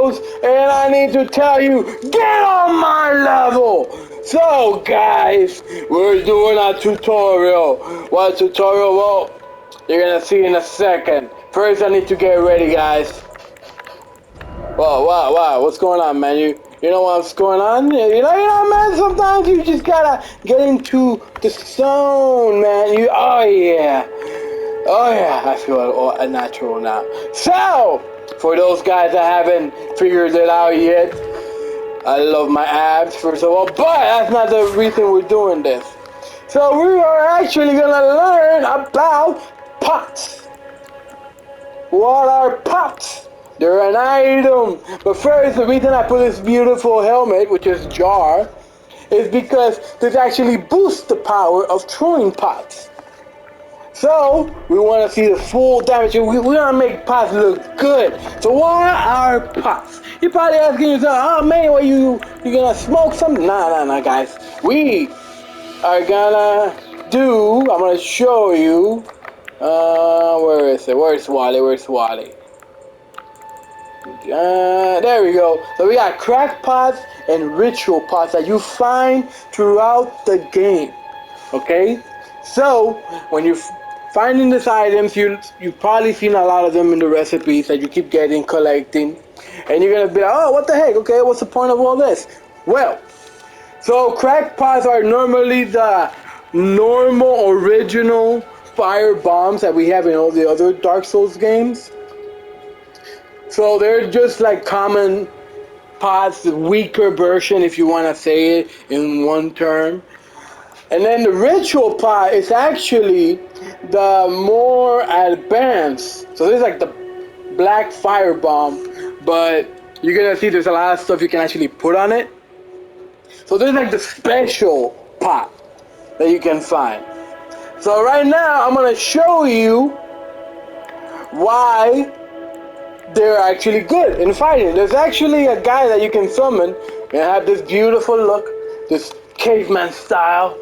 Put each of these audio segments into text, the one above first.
heroes, and I need to tell you, get on my level! So guys, we're doing a tutorial. What tutorial? Well, you're gonna see in a second. First I need to get ready, guys. Wow, what's going on, man? You know what's going on? You know, man, sometimes you just gotta get into the zone, man. Oh yeah, I feel natural now. So, for those guys that haven't figured it out yet, I love my abs, first of all, but that's not the reason we're doing this. So we are actually gonna learn about pots. What are pots? They're an item. But first, the reason I put this beautiful helmet, which is jar, is because this actually boosts the power of throwing pots. So, we want to see the full damage. We want to make pots look good. So what are pots? You're probably asking yourself, oh man, what you gonna smoke something? Nah, guys. We are gonna I'm gonna show you. Where is it? Where's Wally? There we go. So we got crack pots and ritual pots that you find throughout the game. Okay? So, when you're finding these items, you've probably seen a lot of them in the recipes that you keep collecting. And you're gonna be like, oh, what the heck? Okay, what's the point of all this? Well, so crack pots are normally the normal, original fire bombs that we have in all the other Dark Souls games. So they're just like common pots, the weaker version, if you want to say it in one term. And then the ritual pot is actually the more advanced. So this is like the black fire bomb, but you're gonna see there's a lot of stuff you can actually put on it. So this is like the special pot that you can find. So right now I'm gonna show you why they're actually good in fighting. There's actually a guy that you can summon and have this beautiful look, this caveman style,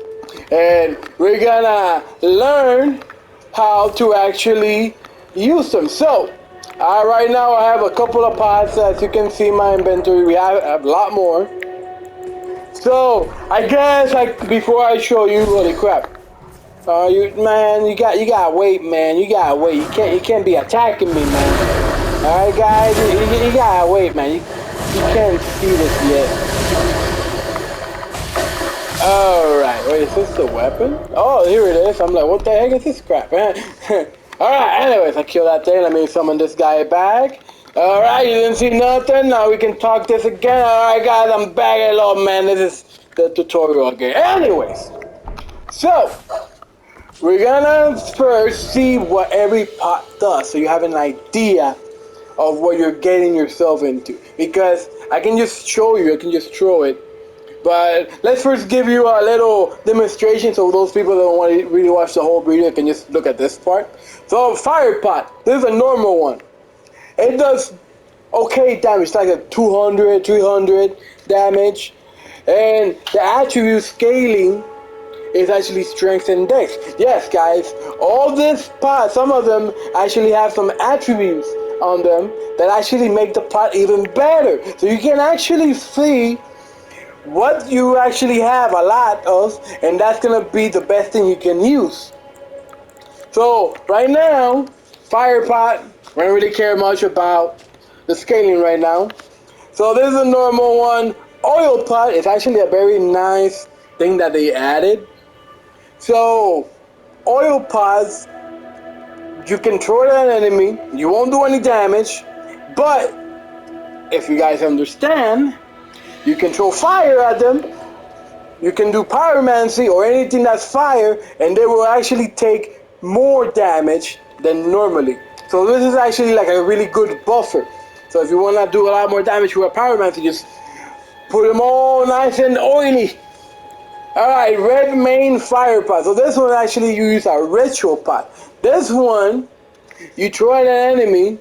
and we're gonna learn how to actually use them. So, right now I have a couple of pots. As you can see in my inventory, we have a lot more. So, I guess before I show you, holy crap. You gotta wait, man. You gotta wait. You can't be attacking me, man. Alright guys, you gotta wait, man. You can't see this yet. Alright, wait, is this the weapon? Oh, here it is. I'm like, what the heck is this crap, man? Alright, anyways, I killed that thing. Let me summon this guy back. Alright, you didn't see nothing? Now we can talk this again. Alright guys, I'm back. Hello, man. This is the tutorial again. Anyways, so we're gonna first see what every pot does, so you have an idea of what you're getting yourself into. Because I can just show you, I can just throw it. But let's first give you a little demonstration so those people that don't want to really watch the whole video can just look at this part. So fire pot, this is a normal one. It does okay damage, like a 200, 300 damage. And the attribute scaling is actually strength and dex. Yes guys, all this pot, some of them actually have some attributes on them that actually make the pot even better. So you can actually see what you actually have a lot of, and that's gonna be the best thing you can use. So right now, fire pot, I don't really care much about the scaling right now. So this is a normal one. Oil pot is actually a very nice thing that they added. So oil pots, you can throw it at an enemy, you won't do any damage, but if you guys understand, you can throw fire at them, you can do pyromancy or anything that's fire, and they will actually take more damage than normally. So this is actually like a really good buffer. So if you want to do a lot more damage with a pyromancy, just put them all nice and oily. Alright, red main fire pot. So this one actually you use a ritual pot. This one, you throw at an enemy,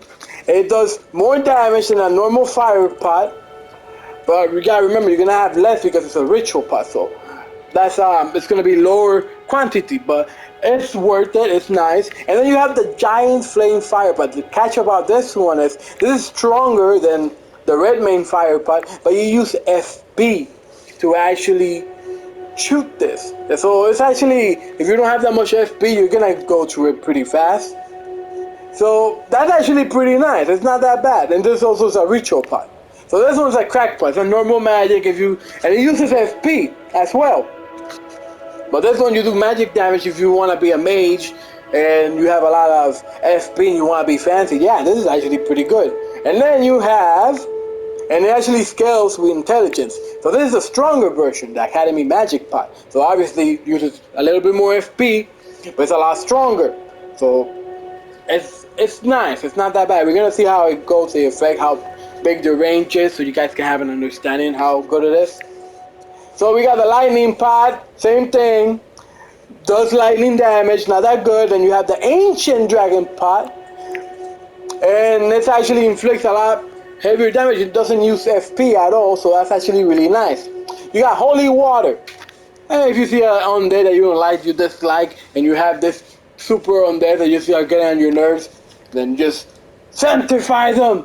it does more damage than a normal fire pot, but you gotta remember you're gonna have less because it's a ritual pot, so that's it's gonna be lower quantity, but it's worth it, it's nice. And then you have the giant flame fire pot. The catch about this one is this is stronger than the red main fire pot, but you use FP to actually shoot this. So it's actually, if you don't have that much FP, you're gonna go through it pretty fast. So that's actually pretty nice. It's not that bad. And this also is a ritual pot. So this one's a crack pot. It's a normal magic and it uses FP as well. But this one you do magic damage if you want to be a mage and you have a lot of FP and you want to be fancy. Yeah, this is actually pretty good. And then you have, and it actually scales with intelligence. So this is a stronger version, the Academy Magic Pot. So obviously it uses a little bit more FP, but it's a lot stronger. So it's nice. It's not that bad. We're gonna see how it goes, the effect, how big the range is, so you guys can have an understanding how good it is. So we got the lightning pot, same thing, does lightning damage, not that good. Then you have the ancient dragon pot, and it actually inflicts a lot heavier damage. It doesn't use FP at all, so that's actually really nice. You got holy water. And if you see an undead that you don't like, you dislike, and you have this super undead that you see are getting on your nerves, then just sanctify them,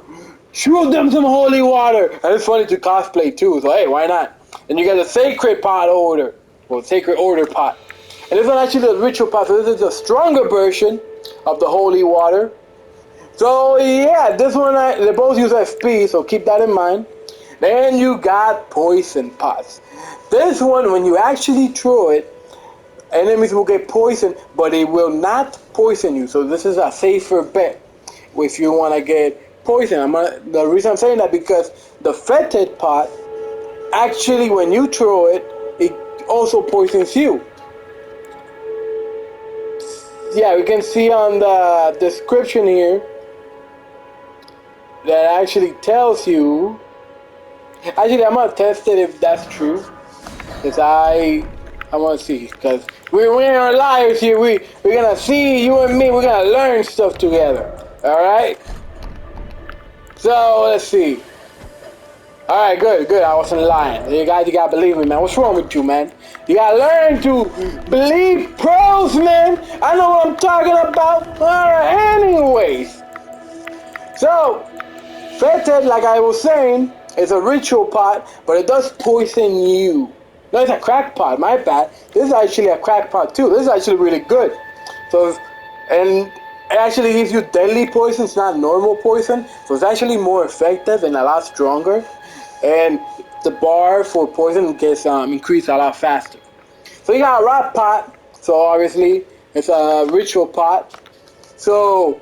shoot them some holy water. And it's funny to cosplay too, so hey, why not? And you got the sacred pot order, or sacred order pot. And this one actually the ritual pot, so this is a stronger version of the holy water. So yeah, this one, they both use FP, so keep that in mind. Then you got poison pots. This one, when you actually throw it, enemies will get poisoned, but it will not poison you. So this is a safer bet if you want to get poisoned. The reason I'm saying that because the fetid pot, actually when you throw it, it also poisons you. Yeah, we can see on the description here that actually tells you. Actually, I'm gonna test it if that's true, because I want to see, because we are liars here. We're gonna see, you and me. We're gonna learn stuff together. All right. So let's see. All right, good. I wasn't lying. You guys, you gotta believe me, man. What's wrong with you, man? You gotta learn to believe pros, man. I know what I'm talking about. All right. Anyways, so fetid, like I was saying, is a ritual pot, but it does poison you. No, it's a crack pot, my bad. This is actually a crack pot too. This is actually really good. So, and it actually gives you deadly poison. It's not normal poison. So it's actually more effective and a lot stronger. And the bar for poison gets increased a lot faster. So you got a rot pot. So obviously it's a ritual pot. So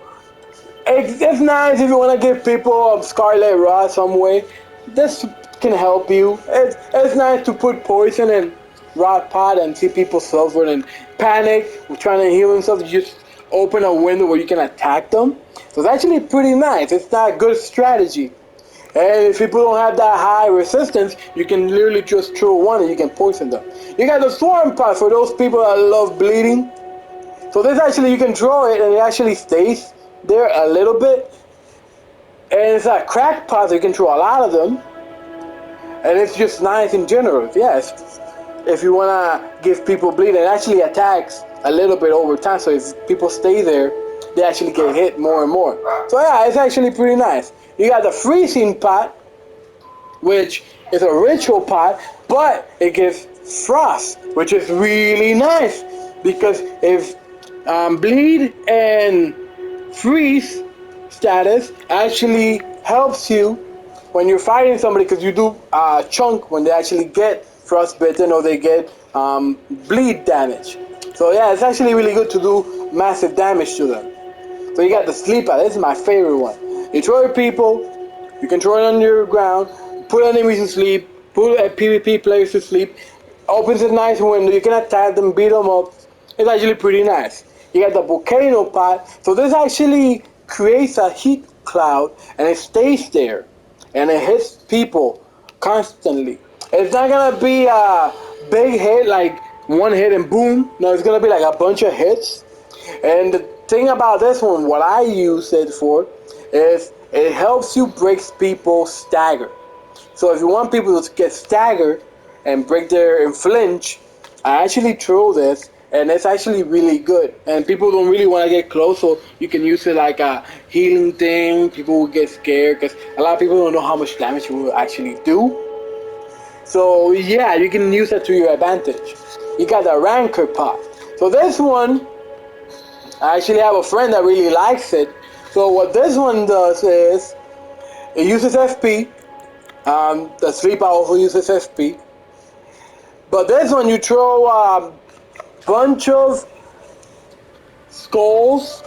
it's nice if you want to give people scarlet rot some way. This can help you. It's nice to put poison in rot pot and see people suffer and panic, trying to heal themselves. You just open a window where you can attack them. So it's actually pretty nice. It's not a good strategy. And if people don't have that high resistance, you can literally just throw one and you can poison them. You got the swarm pot for those people that love bleeding. So this actually, you can throw it and it actually stays there a little bit. And it's a crack pot, so you can throw a lot of them. And it's just nice in general. Yes, if you want to give people bleed, it actually attacks a little bit over time. So if people stay there, they actually get hit more and more. So yeah, it's actually pretty nice. You got the freezing pot, which is a ritual pot, but it gives frost, which is really nice. Because if bleed and freeze status actually helps you when you're fighting somebody, because you do chunk when they actually get frostbitten or they get bleed damage. So yeah, it's actually really good to do massive damage to them. So you got the sleep pot. This is my favorite one. You throw your people, you can throw it on your ground, put enemies to sleep, put PvP players to sleep, opens a nice window, you can attack them, beat them up. It's actually pretty nice. You got the volcano pot. So this actually creates a heat cloud and it stays there and it hits people constantly. It's not gonna be a big hit, like one hit and boom. No, it's gonna be like a bunch of hits. And the thing about this one, what I use it for, is it helps you break people's stagger. So if you want people to get staggered and break their and flinch, I actually throw this and it's actually really good. And people don't really want to get close, so you can use it like a healing thing. People will get scared because a lot of people don't know how much damage it will actually do. So yeah, you can use it to your advantage. You got the Ranker pot. So this one, I actually have a friend that really likes it. So what this one does is, it uses FP. The sleep also uses FP. But this one, you throw a bunch of skulls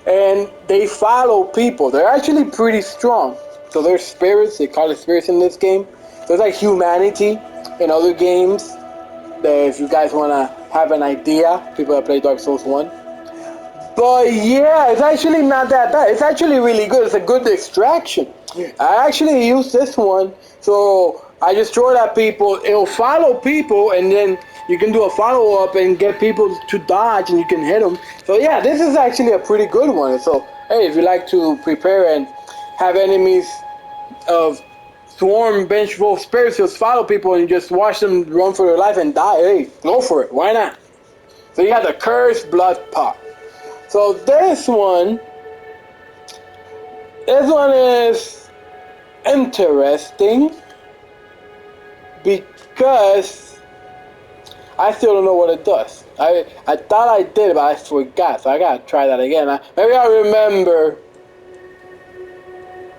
and they follow people. They're actually pretty strong. So they're spirits. They call it spirits in this game. So it's like humanity in other games. That if you guys want to have an idea, people that play Dark Souls 1. But yeah, it's actually not that bad. It's actually really good. It's a good distraction. I actually use this one. So I just throw it at people. It'll follow people, and then you can do a follow-up and get people to dodge, and you can hit them. So yeah, this is actually a pretty good one. So hey, if you like to prepare and have enemies of swarm vengeful spirits just follow people and you just watch them run for their life and die, hey, go for it. Why not? So you have the Cursed Blood Pot. So this one is interesting because I still don't know what it does. I thought I did, but I forgot. So I gotta try that again. Maybe I remember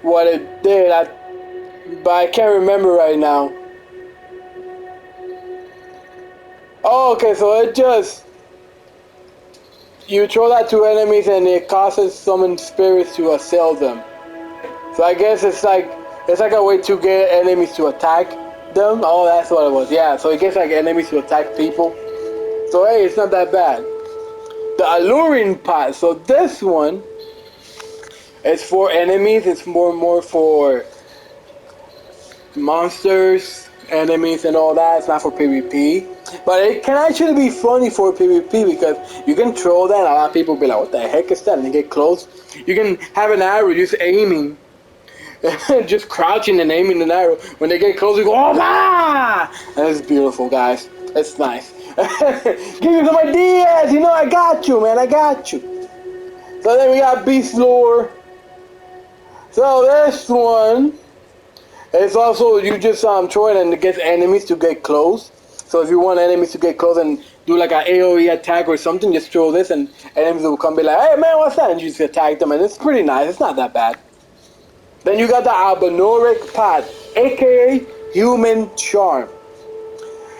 what it did, but I can't remember right now. Oh, okay, so it just, you throw that to enemies and it causes summon spirits to assail them. So I guess it's like a way to get enemies to attack them. Oh, that's what it was. Yeah, so it gets like enemies to attack people. So hey, it's not that bad. The Alluring Pot. So this one is for enemies. It's more for monsters, enemies, and all that. It's not for PvP. But it can actually be funny for PvP because you can throw that and a lot of people be like, what the heck is that? And they get close. You can have an arrow just aiming. Just crouching and aiming an arrow. When they get close, you go, oh, ah! And it's beautiful, guys. It's nice. Give you some ideas. You know, I got you, man. I got you. So then we got Beast Lure. So this one, it's also, you just throw it and it gets enemies to get close. So if you want enemies to get close and do like an AoE attack or something, just throw this and enemies will come be like, hey man, what's that? And you just attack them and it's pretty nice. It's not that bad. Then you got the Albinoric Pot, aka Human Charm.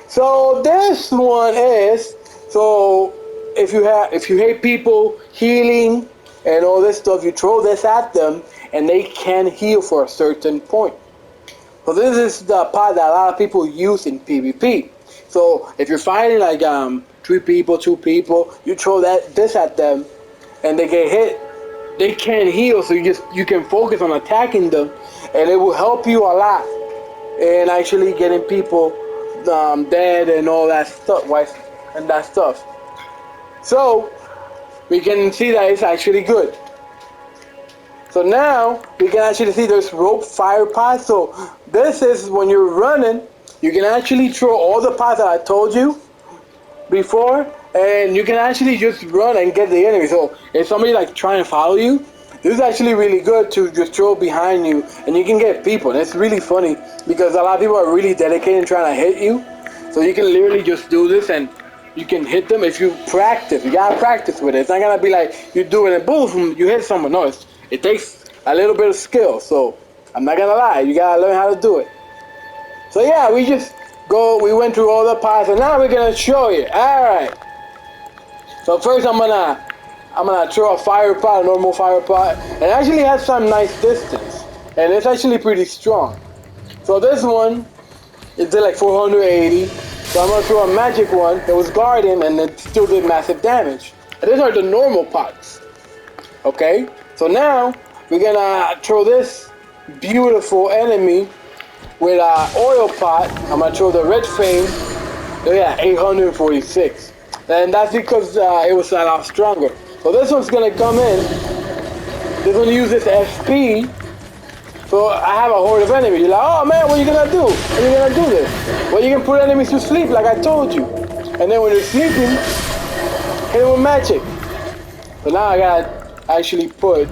So this one is, so if you hate people healing and all this stuff, you throw this at them and they can heal for a certain point. So this is the pot that a lot of people use in PvP. So if you're fighting like 3 people, 2 people, you throw this at them and they get hit, they can't heal, so you can focus on attacking them and it will help you a lot in actually getting people dead and all that stuff. So we can see that it's actually good. So now we can actually see there's rope fire pots. So this is when you're running, you can actually throw all the pots that I told you before, and you can actually just run and get the enemy. So if somebody like trying to follow you, this is actually really good to just throw behind you, and you can get people. And it's really funny because a lot of people are really dedicated trying to hit you. So you can literally just do this and you can hit them if you practice. You gotta practice with it. It's not gonna be like you do it and boom, you hit someone. No, it takes a little bit of skill. So I'm not gonna lie, you gotta learn how to do it. So yeah, we went through all the pots, and now we're gonna show you. Alright. So first I'm gonna throw a fire pot, a normal fire pot, and it actually has some nice distance. And it's actually pretty strong. So this one, it did like 480. So I'm gonna throw a magic one that was guarding and it still did massive damage. And these are the normal pots. Okay? So now we're gonna throw this beautiful enemy with an oil pot. I'm gonna throw the red flame. Look at that, 846. And that's because it was a lot stronger. So this one's gonna come in. This one uses SP. So I have a horde of enemies. You're like, oh man, what are you gonna do? How are you gonna do this? Well, you can put enemies to sleep like I told you. And then when they're sleeping, Hit him with magic. So now I gotta actually put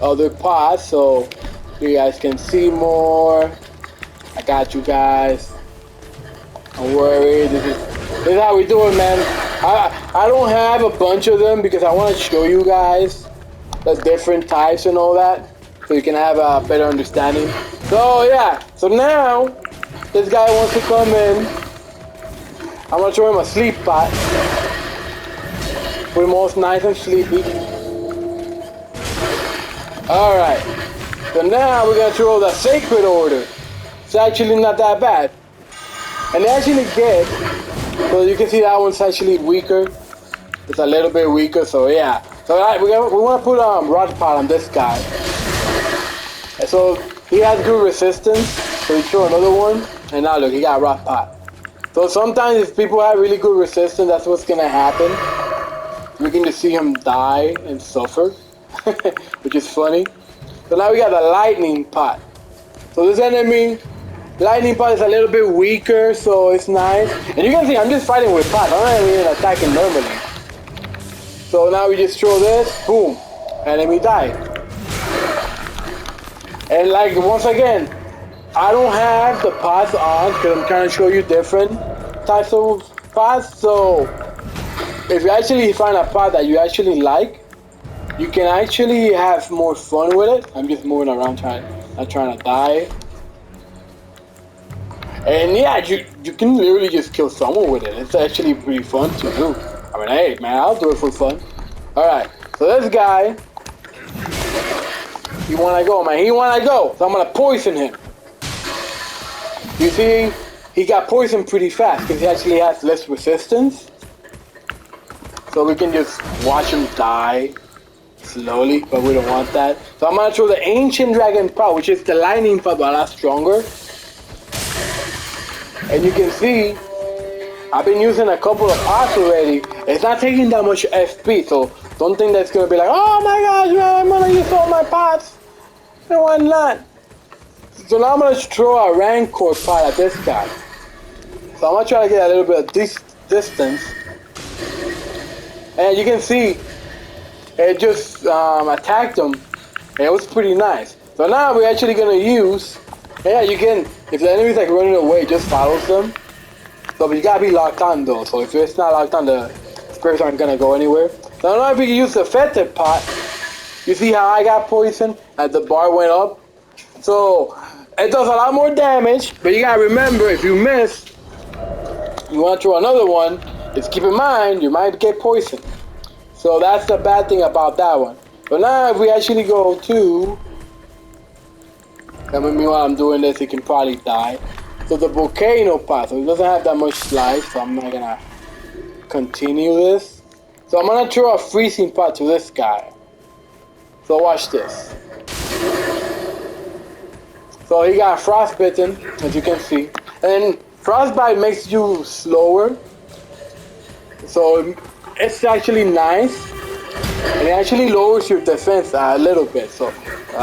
other pots so you guys can see more. I got you guys. Don't worry. This is how we do it, man. I don't have a bunch of them because I want to show you guys the different types and all that, so you can have a better understanding. So yeah. So now this guy wants to come in. I'm gonna show him a sleep pot. Put him all nice and sleepy. Alright. So now we're gonna throw the Sacred Order. It's actually not that bad. And they actually get, so you can see that one's actually weaker. It's a little bit weaker, so yeah. So we want to put Rod Pot on this guy. And so he has good resistance, so we throw another one. And now look, he got Rod Pot. So sometimes if people have really good resistance, that's what's gonna happen. We can just see him die and suffer, which is funny. So now we got the Lightning Pot. So this enemy, Lightning Pot is a little bit weaker, so it's nice. And you can see I'm just fighting with pots. I'm not even attacking normally. So now we just throw this, boom, enemy died. And like once again, I don't have the pots on because I'm trying to show you different types of pots. So if you actually find a pot that you actually like, you can actually have more fun with it. I'm just moving around not trying to die. And yeah, you can literally just kill someone with it. It's actually pretty fun to do. I mean, hey man, I'll do it for fun. Alright, so this guy, he wanna go, man. He wanna go. So I'm gonna poison him. You see, he got poisoned pretty fast because he actually has less resistance. So we can just watch him die slowly, but we don't want that. So I'm gonna throw the Ancient Dragon Pot, which is the Lightning Pot, but a lot stronger. And you can see, I've been using a couple of pots already. It's not taking that much FP, so don't think that's gonna be like, oh my gosh, man, I'm gonna use all my pots. No, I'm not. So now I'm gonna throw a Rancor pot at this guy. So I'm gonna try to get a little bit of distance. And you can see, it just attacked him. And it was pretty nice. So now we're actually gonna use, yeah, you can, if the enemy's like running away, just follows them. So but you gotta be locked on though. So if it's not locked on, the spirits aren't gonna go anywhere. So I don't know if you can use the Fetid Pot. You see how I got poisoned as the bar went up? So it does a lot more damage, but you gotta remember, if you miss, you want to throw another one, just keep in mind, you might get poisoned. So that's the bad thing about that one. But now if we actually go to, and while I'm doing this, it can probably die. So the Volcano Pot, so it doesn't have that much slice, so I'm not gonna continue this. So I'm gonna throw a Freezing Pot to this guy. So watch this. So he got frostbitten, as you can see. And frostbite makes you slower. So it's actually nice. And it actually lowers your defense a little bit. So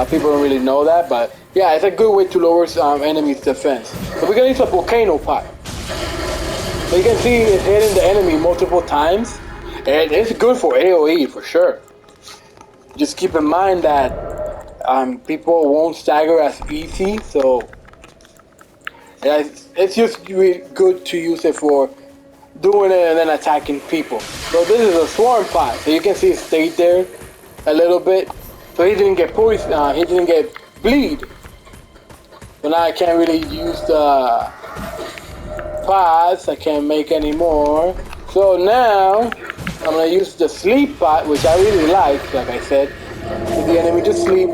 people don't really know that, but yeah, it's a good way to lower enemies' defense. So we're gonna use a Volcano Pot. So you can see it's hitting the enemy multiple times. And it's good for AoE for sure. Just keep in mind that people won't stagger as easy, so it's just really good to use it for doing it and then attacking people. So this is a Swarm Pot, so you can see it stayed there a little bit. So he didn't get poison, he didn't get bleed. So now I can't really use the pots, I can't make any more. So now I'm gonna use the Sleep Pot, which I really like I said. Get the enemy to sleep.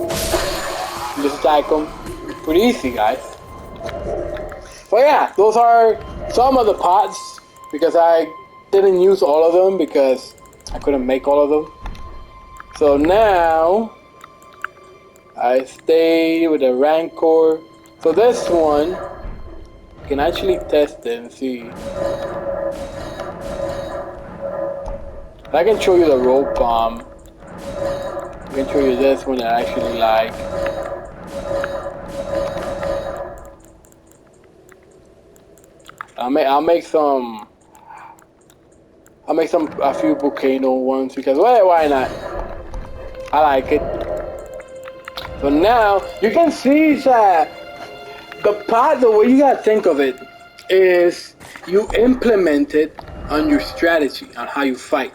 Just attack them. Pretty easy, guys. So yeah, those are some of the pots, because I didn't use all of them because I couldn't make all of them. So now I stay with the Rancor. So this one, you can actually test it and see. I can show you the Rope Bomb. I can show you this one that I actually like. I'll make some I'll make a few volcano ones because why not? I like it. So now you can see that the way you gotta think of it is you implement it on your strategy on how you fight.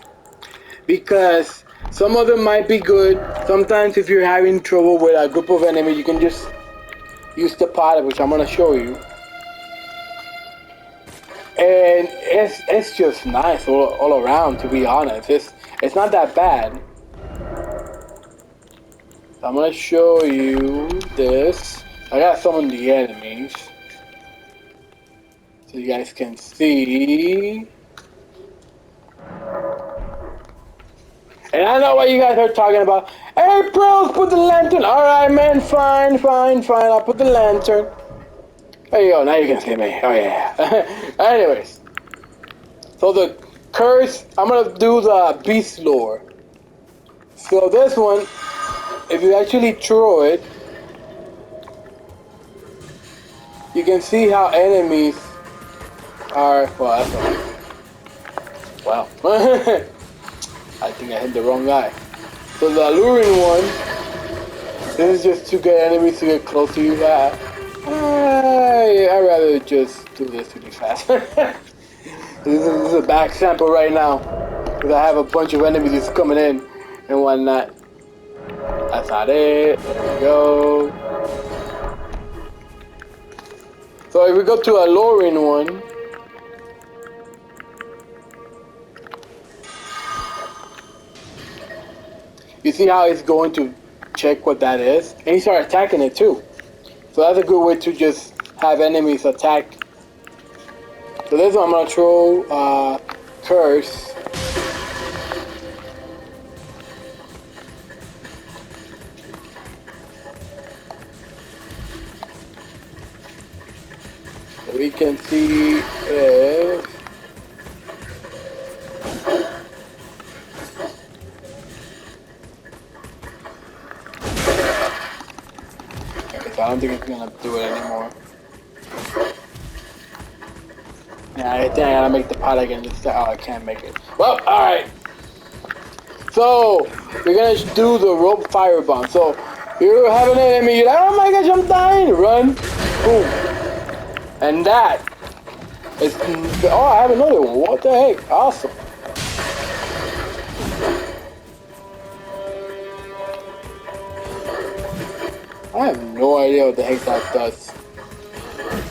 Because some of them might be good. Sometimes if you're having trouble with a group of enemies, you can just use the pot, which I'm gonna show you. And it's just nice all around, to be honest. It's not that bad. I'm gonna show you this. I got some of the enemies so you guys can see. And I know what you guys are talking about. Hey, pros, put the lantern. All right, man. Fine. I'll put the lantern. There you go. Now you can see me. Oh yeah. Anyways, so the curse. I'm gonna do the beast lore. So this one, if you actually throw it, you can see how enemies are. Well, that's all. Wow. I think I hit the wrong guy. So the alluring one, this is just to get enemies to get close to you. I'd rather just do this really fast. This is a back sample right now. Because I have a bunch of enemies just coming in and whatnot. That's not it. There we go. So if we go to a alluring one, you see how it's going to check what that is? And you start attacking it too. So that's a good way to just have enemies attack. So this one I'm gonna throw curse. So we can see if I don't think it's gonna do it anymore. Yeah, I think I gotta make the pot again. I can't make it. Well, alright. So, we're gonna do the rope firebomb. So, you have an enemy, you're like, oh my gosh, I'm dying. Run. Boom. And that is. Oh, I have another one. What the heck? Awesome. I have no idea what the heck that does.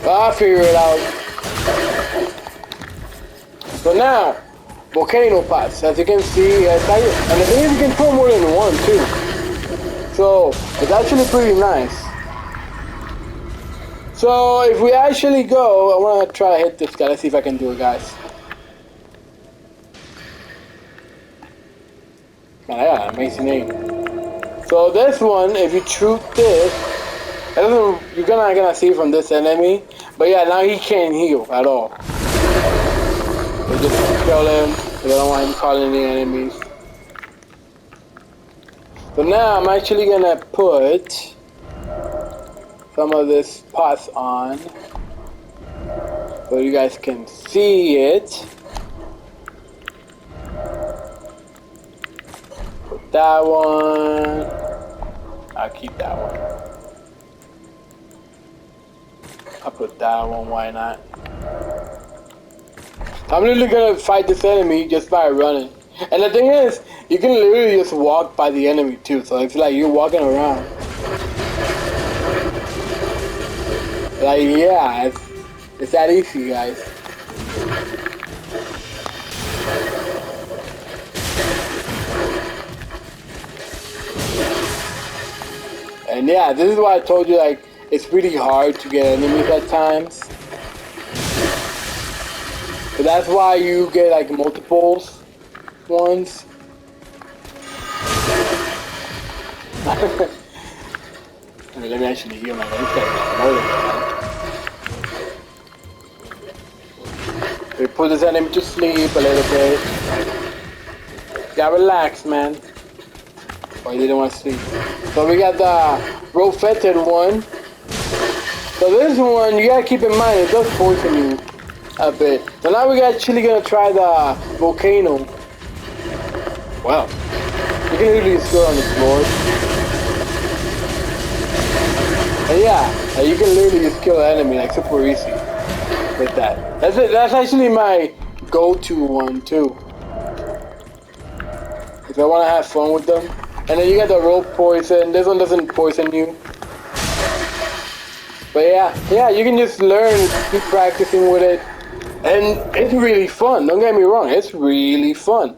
I'll figure it out. So now, volcano pots. As you can see, and the thing is you can throw more than one too. So it's actually pretty nice. So if we actually go, I want to try to hit this guy. Let's see if I can do it, guys. Man, I got an amazing aim. So this one, if you shoot this, you're not gonna see from this enemy. But yeah, now he can't heal at all. So just kill him. I don't want him calling any enemies. So now I'm actually gonna put some of this pots on so you guys can see it. Put that one. I'll keep that one. I'll put that one, why not? I'm literally gonna fight this enemy just by running. And the thing is, you can literally just walk by the enemy too, so it's like you're walking around. Like, yeah, it's that easy, guys. And yeah, this is why I told you, like, it's really hard to get enemies at times. So that's why you get, like, multiples ones. Let me actually heal my We put this enemy to sleep a little bit. You gotta relax, man. Oh, you didn't want to sleep. So we got the rope-fetted one. So this one, you gotta keep in mind, it does poison you a bit. So now we're actually gonna try the volcano. Wow. You can literally just go on the floor. And yeah, you can literally just kill an enemy like super easy with that. That's it. That's actually my go-to one too. If I want to have fun with them. And then you got the rope poison. This one doesn't poison you. But yeah, you can just learn, keep practicing with it. And it's really fun. Don't get me wrong, it's really fun.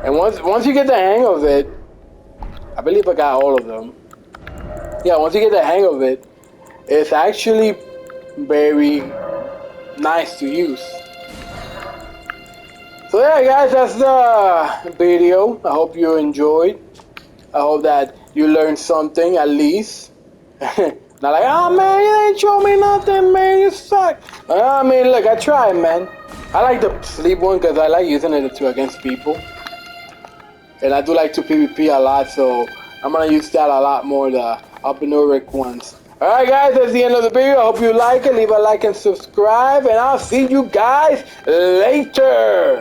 And once you get the hang of it, I believe I got all of them. Yeah, once you get the hang of it, it's actually very nice to use. So yeah, guys, that's the video. I hope you enjoyed. I hope that you learned something at least. Not like, oh man, you ain't show me nothing, man, you suck. I mean, look, I tried, man. I like the sleep one because I like using it to against people. And I do like to PvP a lot, so I'm gonna use that a lot more, the Alpinoric ones. Alright guys, that's the end of the video. I hope you like it. Leave a like and subscribe, and I'll see you guys later.